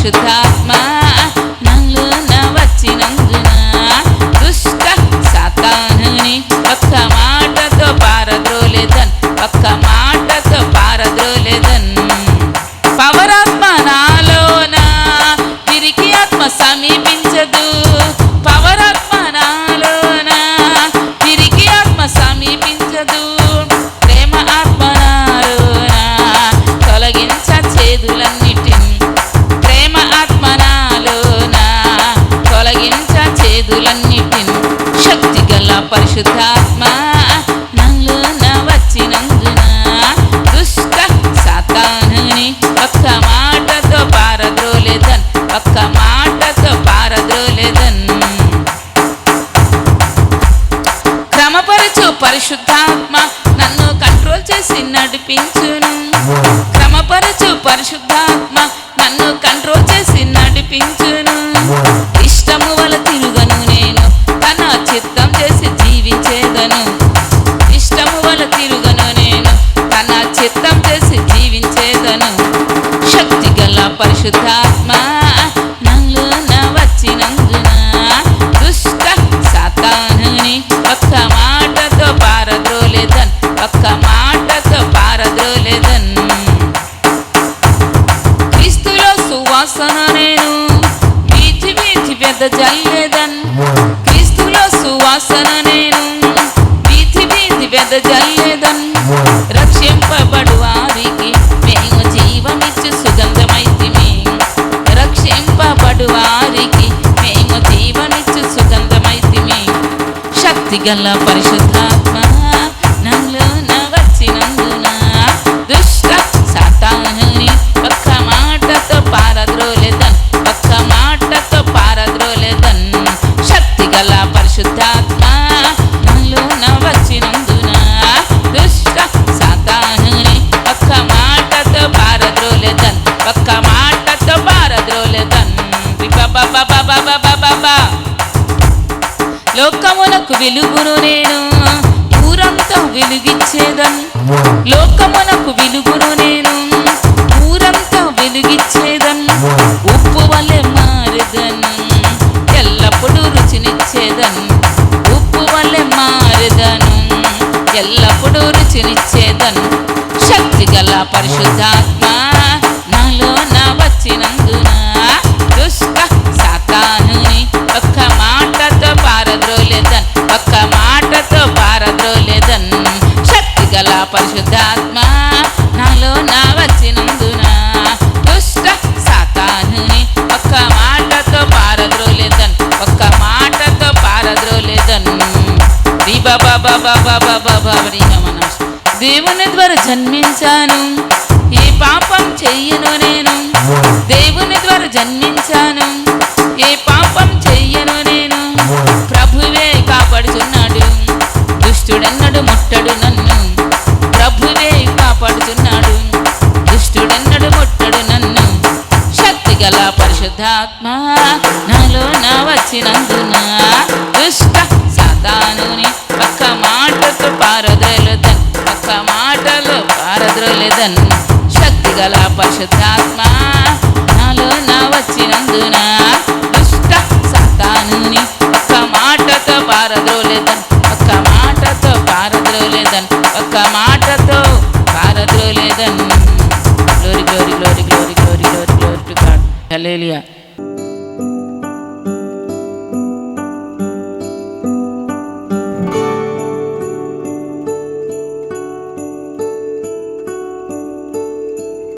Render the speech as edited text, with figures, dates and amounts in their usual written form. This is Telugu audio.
పరిశుద్ధాత్మ నాలోన వచ్చినందున దుష్ట సాతానుని ఒక్క మాటతో పారద్రోలేదన్, ఒక్క మాటతో పారద్రోలేదన్. పవరాత్మ నాలోన తిరిగి ఆత్మ సమీపించదు, పవరాత్మ నాలోన తిరిగి ఆత్మ సమీపించదు. ప్రేమ ఆత్మ నాలోన తొలగించ చేదులన్నిటిని, ప్రేమ ఆత్మ నాలోన తొలగించ చేదులన్నిటిని. శక్తి గల పరిశుద్ధాత్మ నాలోన వచ్చినందున దుష్ట సాతానుని ఒక్క మాటతో పారద్రోలేదన్, ఒక్క మాటతో పారద్రోలేదన్. క్రమపరచు పరిశుద్ధాత్మ నన్ను కంట్రోల్ చేసి నడిపించును, క్రమపరచు పరిశుద్ధాత్మ నన్ను కంట్రోల్ చేసి నడిపించును. ఇష్టము వల్ల తిరుగను నేను, తన చిత్తం చేసి జీవించేదను. ఇష్టము వల్ల తిరుగను నేను, తన చిత్తం చేసి జీవించేదను. శక్తి గల పరిశుద్ధాత్మ నాలోన వచ్చినందున దుష్ట సాతానుని ఒక్క మాటతో పారద్రోలేదన్, ఒక్క మాటతో పారద్రోలేదన్. క్రీస్తులో సువాసన నేను వీధి వీధి వెదజల్లేదన్, క్రీస్తులో సువాసన నేను వీధి వీధి వెదజల్లేదన్. రక్షింపబడు వారికి మేము జీవమిచ్చు సుగంధమైతిమి, రక్షింపబడు వారికి మేము జీవమిచ్చు సుగంధమైతిమి. శక్తి గల పరిశుద్ధాత్మ నాలోన వచ్చినందున దుష్ట సాతానుని ఒక్క మాటతో పారద్రోలేదన్, ఒక్క మాటతో పారద్రోలేదన్. శక్తి గల పరిశుద్ధాత్మ నాలోన వచ్చినందున దుష్ట సాతానుని ఒక్క మాటతో పారద్రోలేదన్, ఒక్క మాటతో పారద్రోలేదన్. లోకమునకు వెలుగును నేను ఊరంతా వెలుగిచ్చేదన్, లోకమునకు వెలుగును నేను ఊరంతా వెలుగిచ్చేదన్. ఉప్పు వలె మారెదను ఎల్లప్పుడూ రుచినిచ్చేదన్, ఉప్పు వలె మారెదను ఎల్లప్పుడూ రుచినిచ్చేదన్. శక్తి గల పరిశుద్ధాత్మ నాలోన వచ్చినందున దుష్ట సాతానుని ఒక్క మాటతో పారద్రోలేదన్, ఒక్క మాటతో పారద్రోలేదన్. శక్తి గల పరిశుద్ధాత్మ నాలోన వచ్చినందున దుష్ట సాతానుని ఒక్క మాటతో పారద్రోలేదన్, ఒక్క మాటతో పారద్రోలేదన్. దేవుని ద్వారా జన్మించాను, ఏ పాపం చెయ్యను నేను. దేవుని ద్వారా జన్మించాను, ఏ పాపం చెయ్యను నేను. ప్రభువే కాపాడుచున్నాడు, దుష్టుడెన్నడు ముట్టడు నన్ను. ప్రభువే కాపాడుచున్నాడు, దుష్టుడెన్నడు ముట్టడు నన్ను. శక్తి గల పరిశుద్ధాత్మ నాలోన వచ్చినందున దుష్ట సాతానుని ఒక్క మాటతో పారద్రోలేదన్, ఒక్క మాటలో పారద్రోలేదన్. శక్తి గల పరిశుద్ధాత్మ నాలోన వచ్చినందున దుష్ట సాతానుని ఒక్క మాటతో పారద్రోలేదన్, ఒక్క మాటతో పారద్రోలేదన్, ఒక్క మాటతో పారద్రోలేదన్. Glory glory glory glory glory glory glory to God. Hallelujah.